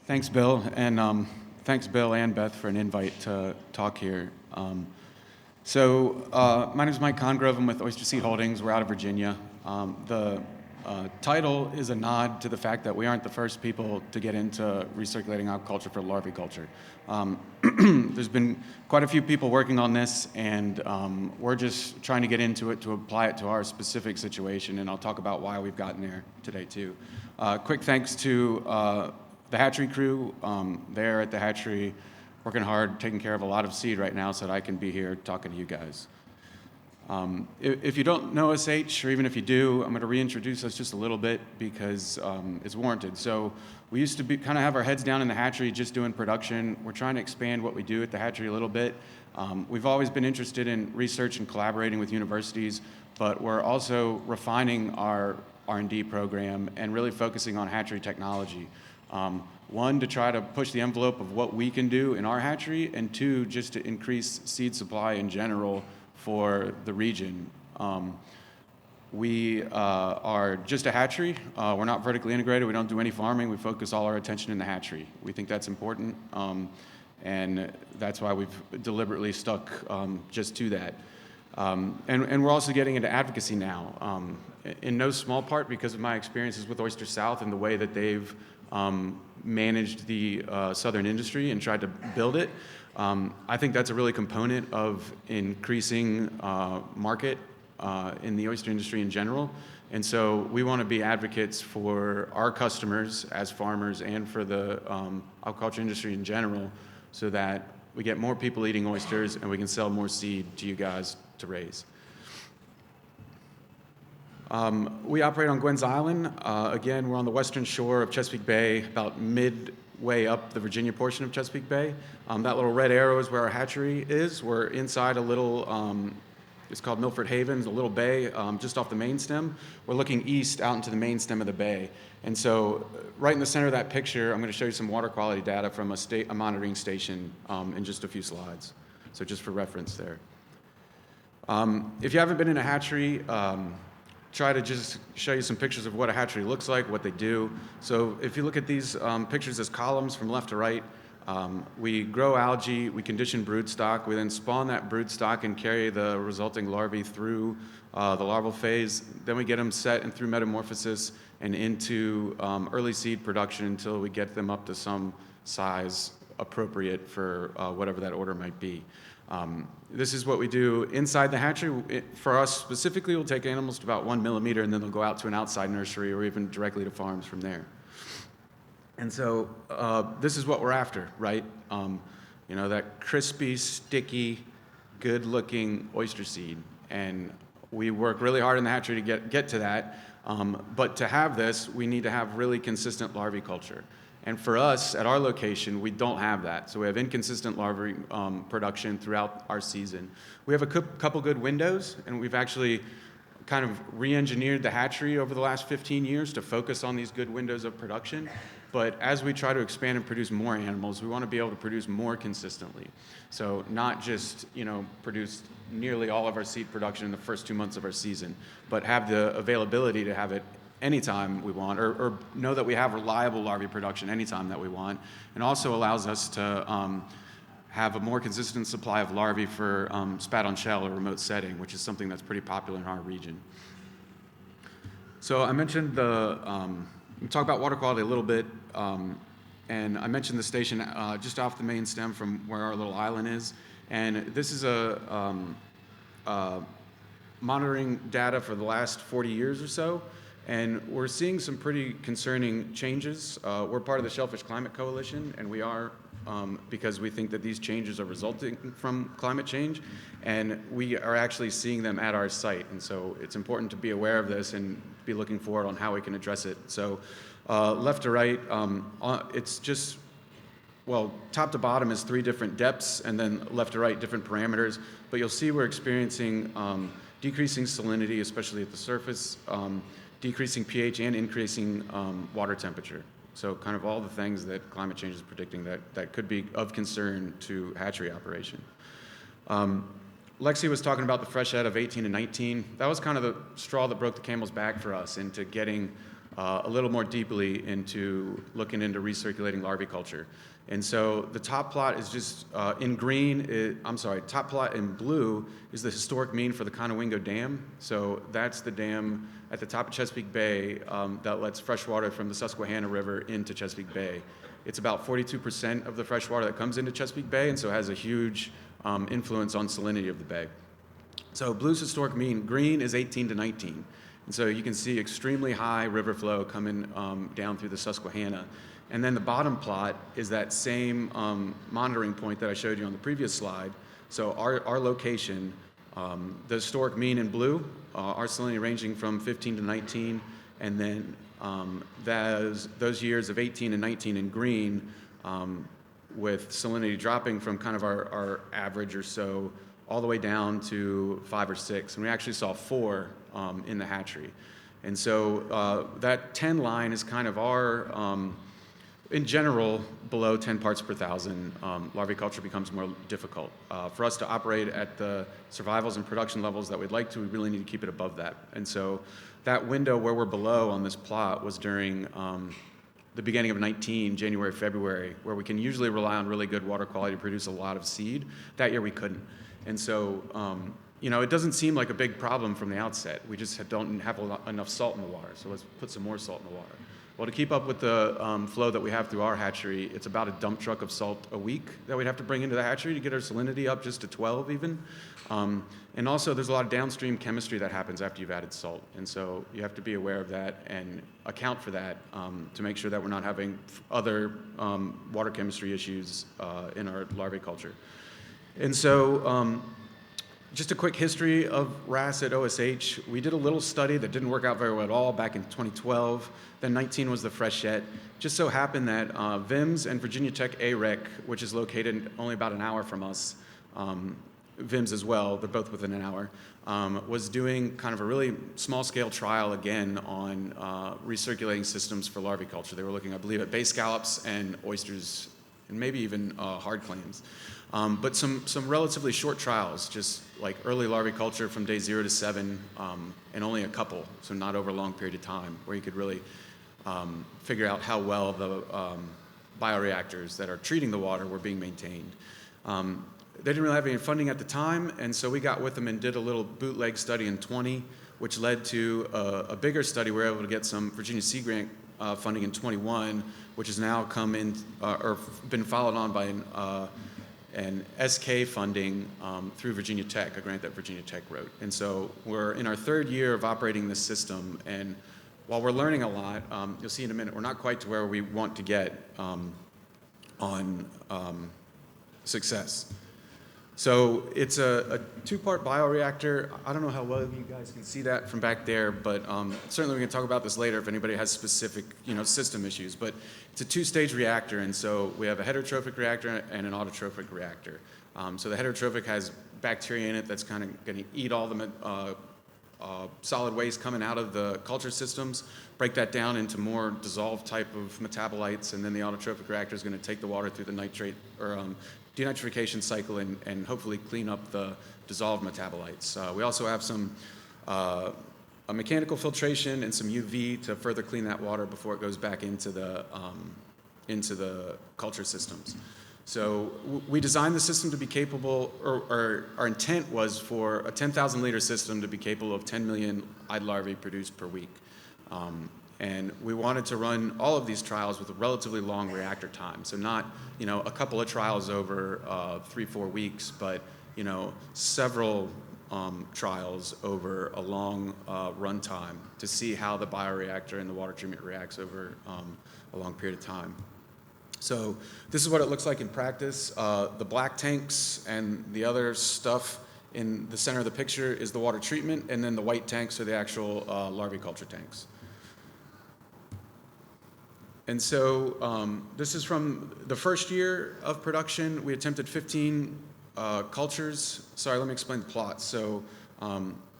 Thanks, Bill, and thanks, Bill and Beth, for an invite to talk here. My name is Mike Congrove. I'm with Oyster Seed Holdings. We're out of Virginia. The title is a nod to the fact that we aren't the first people to get into recirculating aquaculture for larviculture. There's been quite a few people working on this, and we're just trying to get into it to apply it to our specific situation, and I'll talk about why we've gotten there today, too. Quick thanks to the hatchery crew. They're at the hatchery working hard, taking care of a lot of seed right now so that I can be here talking to you guys. If you don't know OSH, or even if you do, I'm going to reintroduce us just a little bit because it's warranted. So we used to kind of have our heads down in the hatchery just doing production. We're trying to expand what we do at the hatchery a little bit. We've always been interested in research and collaborating with universities, but we're also refining our R&D program and really focusing on hatchery technology. One, to try to push the envelope of what we can do in our hatchery, and two, just to increase seed supply in general for the region. We are just a hatchery. We're not vertically integrated. We don't do any farming. We focus all our attention in the hatchery. We think that's important, and that's why we've deliberately stuck just to that. And we're also getting into advocacy now, in no small part because of my experiences with Oyster South and the way that they've managed the southern industry and tried to build it. I think that's a really component of increasing market in the oyster industry in general. And so we want to be advocates for our customers as farmers and for the aquaculture industry in general so that we get more people eating oysters and we can sell more seed to you guys to raise. We operate on Gwen's Island. Again, we're on the western shore of Chesapeake Bay, about midway up the Virginia portion of Chesapeake Bay. That little red arrow is where our hatchery is. We're inside a little, it's called Milford Haven, a little bay just off the main stem. We're looking east out into the main stem of the bay. And so right in the center of that picture, I'm going to show you some water quality data from a monitoring station in just a few slides. So just for reference there. If you haven't been in a hatchery, try to just show you some pictures of what a hatchery looks like, what they do. So if you look at these pictures as columns from left to right, we grow algae, we condition broodstock, we then spawn that broodstock and carry the resulting larvae through the larval phase. Then we get them set and through metamorphosis and into early seed production until we get them up to some size appropriate for whatever that order might be. This is what we do inside the hatchery. For us specifically, we'll take animals to about 1 millimeter and then they'll go out to an outside nursery or even directly to farms from there. And so this is what we're after, right? You know, that crispy, sticky, good-looking oyster seed. And we work really hard in the hatchery to get to that. But to have this, we need to have really consistent larviculture. And for us, at our location, we don't have that. So we have inconsistent larvae production throughout our season. We have a couple good windows, and we've actually kind of re-engineered the hatchery over the last 15 years to focus on these good windows of production. But as we try to expand and produce more animals, we want to be able to produce more consistently. So not just, you know, produce nearly all of our seed production in the first 2 months of our season, but have the availability to have it anytime we want, or know that we have reliable larvae production anytime that we want, and also allows us to have a more consistent supply of larvae for spat on shell or remote setting, which is something that's pretty popular in our region. So I mentioned we talk about water quality a little bit, and I mentioned the station just off the main stem from where our little island is, and this is monitoring data for the last 40 years or so. And we're seeing some pretty concerning changes. We're part of the Shellfish Climate Coalition, and we are because we think that these changes are resulting from climate change, and we are actually seeing them at our site. And so it's important to be aware of this and be looking forward on how we can address it. So left to right, it's just, well, top to bottom is 3 different depths, and then left to right, different parameters. But you'll see we're experiencing decreasing salinity, especially at the surface, decreasing pH and increasing water temperature. So kind of all the things that climate change is predicting that could be of concern to hatchery operation. Lexi was talking about the fresh head of 18 and 19. That was kind of the straw that broke the camel's back for us into getting a little more deeply into looking into recirculating larvae culture. And so the top plot is just in green, top plot in blue is the historic mean for the Conowingo Dam. So that's the dam at the top of Chesapeake Bay that lets fresh water from the Susquehanna River into Chesapeake Bay. It's about 42% of the fresh water that comes into Chesapeake Bay, and so it has a huge influence on salinity of the bay. So blue's historic mean, green is 18 to 19. And so you can see extremely high river flow coming down through the Susquehanna. And then the bottom plot is that same monitoring point that I showed you on the previous slide. So our location, the historic mean in blue, our salinity ranging from 15 to 19, and then those years of 18 and 19 in green, with salinity dropping from kind of our average or so all the way down to 5 or 6. And we actually saw 4 in the hatchery. And so that 10 line is kind of our, in general, below 10 parts per thousand, larvae culture becomes more difficult. For us to operate at the survivals and production levels that we'd like to, we really need to keep it above that. And so that window where we're below on this plot was during the beginning of 19, January, February, where we can usually rely on really good water quality to produce a lot of seed. That year we couldn't. And so, it doesn't seem like a big problem from the outset. We just don't have enough salt in the water, so let's put some more salt in the water. Well, to keep up with the flow that we have through our hatchery, it's about a dump truck of salt a week that we'd have to bring into the hatchery to get our salinity up just to 12 even. And also, there's a lot of downstream chemistry that happens after you've added salt. And so you have to be aware of that and account for that to make sure that we're not having other water chemistry issues in our larvae culture. And so just a quick history of RAS at OSH. We did a little study that didn't work out very well at all back in 2012. Then 19 was the freshet. Just so happened that VIMS and Virginia Tech AREC, which is located only about an hour from us, VIMS as well, they're both within an hour, was doing kind of a really small-scale trial again on recirculating systems for larvae culture. They were looking, I believe, at bay scallops and oysters, and maybe even hard clams. But some relatively short trials, just like early larvae culture from day 0 to 7, and only a couple, so not over a long period of time, where you could really figure out how well the bioreactors that are treating the water were being maintained. They didn't really have any funding at the time, and so we got with them and did a little bootleg study in 20, which led to a bigger study. We were able to get some Virginia Sea Grant funding in 21, which has now come in, or been followed on by an SK funding through Virginia Tech, a grant that Virginia Tech wrote. And so we're in our 3rd year of operating this system, and while we're learning a lot, you'll see in a minute, we're not quite to where we want to get on success. So it's a 2-part bioreactor. I don't know how well you guys can see that from back there, but certainly we can talk about this later if anybody has specific system issues. But it's a 2-stage reactor, and so we have a heterotrophic reactor and an autotrophic reactor. So the heterotrophic has bacteria in it that's kind of going to eat all the solid waste coming out of the culture systems, break that down into more dissolved type of metabolites, and then the autotrophic reactor is going to take the water through the nitrate or denitrification cycle and hopefully clean up the dissolved metabolites. We also have some a mechanical filtration and some UV to further clean that water before it goes back into the culture systems. So we designed the system to be capable, or our intent was for a 10,000 liter system to be capable of 10 million eyed larvae produced per week. And we wanted to run all of these trials with a relatively long reactor time. So not, a couple of trials over 3-4 weeks, but, several trials over a long run time to see how the bioreactor and the water treatment reacts over a long period of time. So this is what it looks like in practice. The black tanks and the other stuff in the center of the picture is the water treatment, and then the white tanks are the actual larvae culture tanks. And so this is from the first year of production. We attempted 15 cultures. Sorry, let me explain the plot. So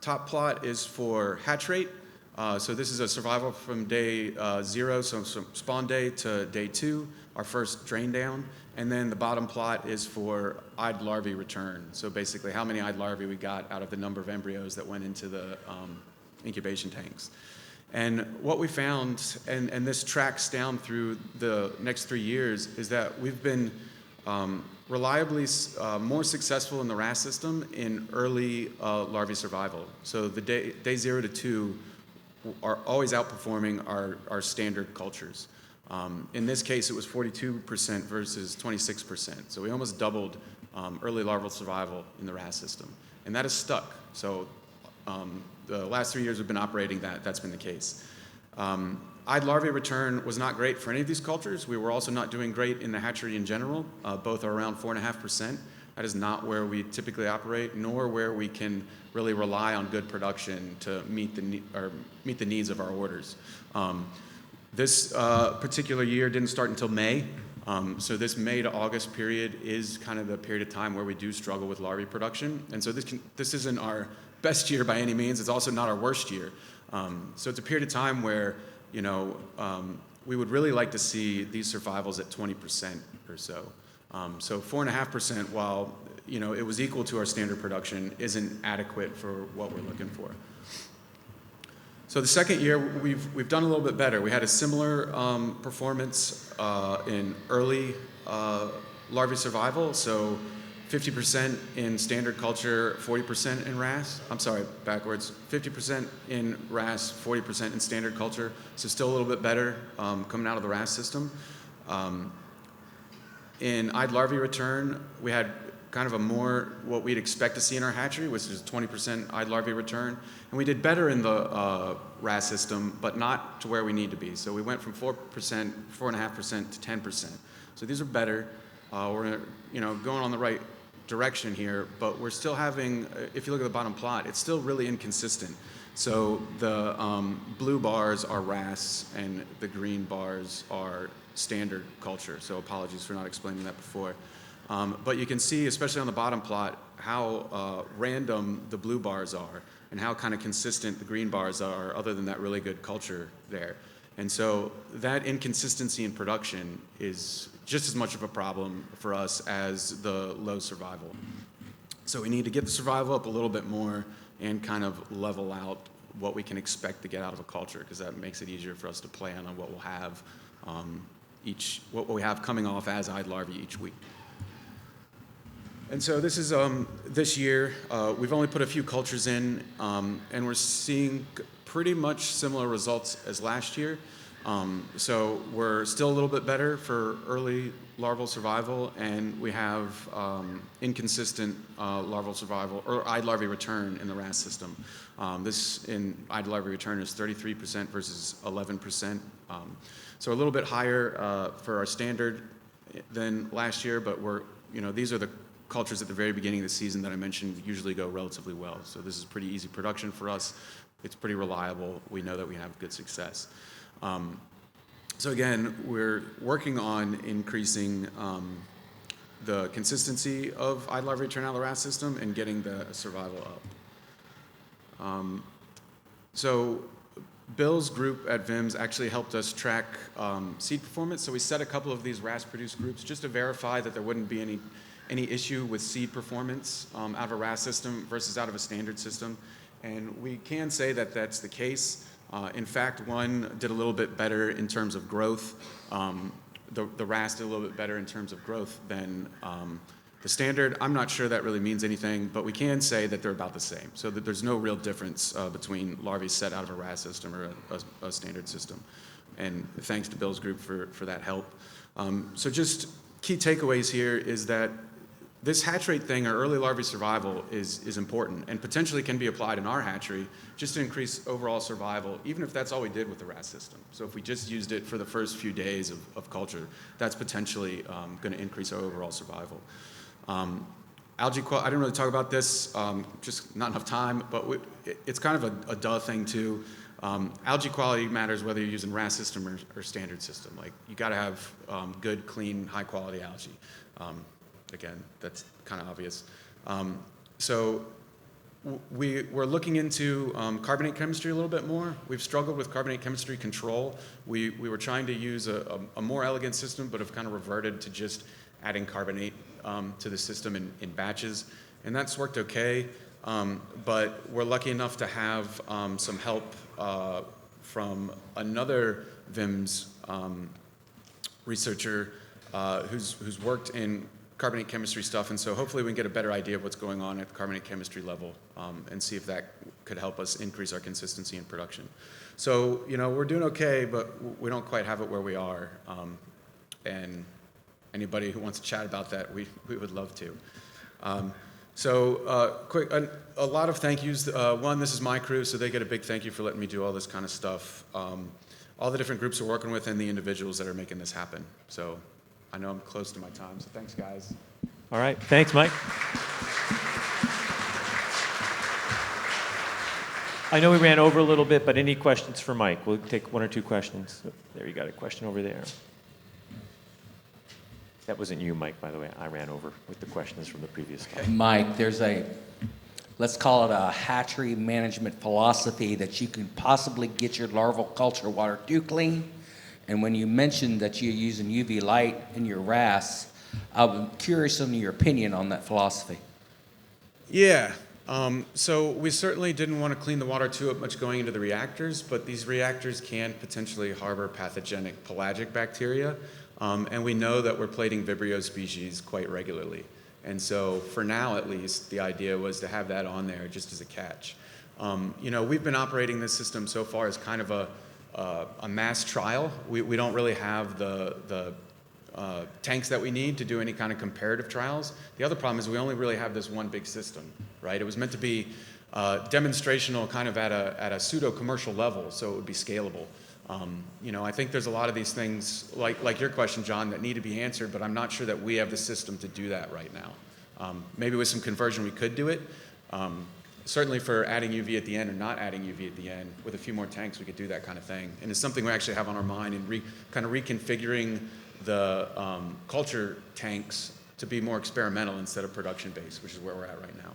top plot is for hatch rate. So this is a survival from day 0, so spawn day to day 2, our first drain down. And then the bottom plot is for eyed larvae return. So basically how many eyed larvae we got out of the number of embryos that went into the incubation tanks. And what we found, and this tracks down through the next 3 years, is that we've been reliably more successful in the RAS system in early larvae survival. So the day 0 to 2 are always outperforming our standard cultures. In this case, it was 42% versus 26%. So we almost doubled early larval survival in the RAS system. And that has stuck. So the last 3 years we've been operating that's been the case. Eyed larvae return was not great for any of these cultures. We were also not doing great in the hatchery in general. Both are around 4.5%. That is not where we typically operate, nor where we can really rely on good production to meet the needs of our orders. This particular year didn't start until May. So this May to August period is kind of the period of time where we do struggle with larvae production. And so this isn't our best year by any means. It's also not our worst year. So it's a period of time where, we would really like to see these survivals at 20% or so. So 4.5%, while it was equal to our standard production, isn't adequate for what we're looking for. So the second year, we've done a little bit better. We had a similar performance in early larvae survival. So 50% in standard culture, 40% in RAS. I'm sorry, backwards. 50% in RAS, 40% in standard culture. So still a little bit better coming out of the RAS system. In eyed larvae return, we had kind of a more what we'd expect to see in our hatchery, which is 20% eyed larvae return. And we did better in the RAS system, but not to where we need to be. So we went from 4.5% to 10%. So these are better. We're going on the right direction here, but we're still having, if you look at the bottom plot, it's still really inconsistent. So the blue bars are RAS and the green bars are standard culture. So apologies for not explaining that before. But you can see, especially on the bottom plot, how random the blue bars are and how kind of consistent the green bars are, other than that really good culture there. And so that inconsistency in production is just as much of a problem for us as the low survival. So we need to get the survival up a little bit more and kind of level out what we can expect to get out of a culture, because that makes it easier for us to plan on what we'll have what we have coming off as eyed larvae each week. And so this is this year. We've only put a few cultures in, and we're seeing pretty much similar results as last year. So we're still a little bit better for early larval survival, and we have inconsistent larval survival or eyed larvae return in the RAS system. This in eyed larvae return is 33% versus 11%. So a little bit higher for our standard than last year, but these are the cultures at the very beginning of the season that I mentioned usually go relatively well. So this is pretty easy production for us. It's pretty reliable. We know that we have good success. So again, we're working on increasing the consistency of eyed larvae return out of the RAS system and getting the survival up. So Bill's group at VIMS actually helped us track seed performance. So we set a couple of these RAS-produced groups just to verify that there wouldn't be any issue with seed performance out of a RAS system versus out of a standard system. And we can say that that's the case. In fact, one did a little bit better in terms of growth. The RAS did a little bit better in terms of growth than the standard. I'm not sure that really means anything, but we can say that they're about the same. So that there's no real difference between larvae set out of a RAS system or a standard system. And thanks to Bill's group for that help. So just key takeaways here is that this hatch rate thing, or early larvae survival, is important and potentially can be applied in our hatchery just to increase overall survival, even if that's all we did with the RAS system. So if we just used it for the first few days of culture, that's potentially going to increase our overall survival. Algae quality, I didn't really talk about this, just not enough time, but it's kind of a duh thing too. Algae quality matters whether you're using RAS system or standard system. Like, you got to have good, clean, high quality algae. Again, that's kind of obvious. So we're looking into carbonate chemistry a little bit more. We've struggled with carbonate chemistry control. We were trying to use a more elegant system, but have kind of reverted to just adding carbonate to the system in batches. And that's worked okay, but we're lucky enough to have some help from another VIMS researcher who's worked in carbonate chemistry stuff, and so hopefully we can get a better idea of what's going on at the carbonate chemistry level and see if that could help us increase our consistency in production. So, we're doing okay, but we don't quite have it where we are. And anybody who wants to chat about that, we would love to. Quick, a lot of thank yous. One, this is my crew, so they get a big thank you for letting me do all this kind of stuff. All the different groups we're working with and the individuals that are making this happen. So I know I'm close to my time, so thanks, guys. All right, thanks, Mike. I know we ran over a little bit, but any questions for Mike? We'll take 1 or 2 questions. There, you got a question over there. That wasn't you, Mike, by the way. I ran over with the questions from the previous guy. Mike, there's let's call it a hatchery management philosophy that you can possibly get your larval culture water too clean. And when you mentioned that you're using UV light in your RAS, I'm curious on your opinion on that philosophy. Yeah. So we certainly didn't want to clean the water too much going into the reactors, but these reactors can potentially harbor pathogenic pelagic bacteria. And we know that we're plating Vibrio species quite regularly. And so for now, at least, the idea was to have that on there just as a catch. We've been operating this system so far as kind of a mass trial. We don't really have the tanks that we need to do any kind of comparative trials. The other problem is we only really have this one big system, right? It was meant to be demonstrational kind of at a pseudo-commercial level, so it would be scalable. I think there's a lot of these things, like your question, John, that need to be answered, but I'm not sure that we have the system to do that right now. Maybe with some conversion we could do it. Certainly for adding UV at the end or not adding UV at the end, with a few more tanks we could do that kind of thing. And it's something we actually have on our mind and kind of reconfiguring the culture tanks to be more experimental instead of production-based, which is where we're at right now.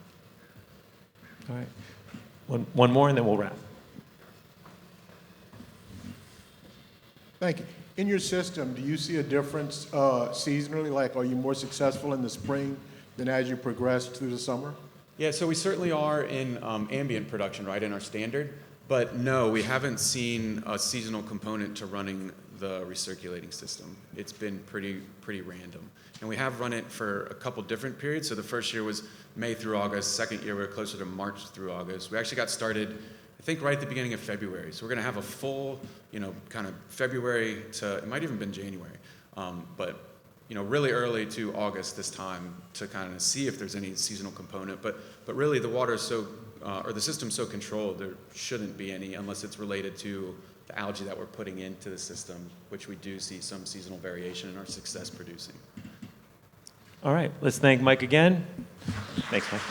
All right. One more and then we'll wrap. Thank you. In your system, do you see a difference seasonally? Like, are you more successful in the spring than as you progress through the summer? Yeah, so we certainly are in ambient production, right, in our standard. But no, we haven't seen a seasonal component to running the recirculating system. It's been pretty random. And we have run it for a couple different periods. So the first year was May through August. Second year, we were closer to March through August. We actually got started, I think, right at the beginning of February. So we're going to have a full, kind of February to, it might even been January, but really early to August this time to kind of see if there's any seasonal component. But really the water is so, or the system's so controlled, there shouldn't be any unless it's related to the algae that we're putting into the system, which we do see some seasonal variation in our success producing. All right, let's thank Mike again. Thanks, Mike.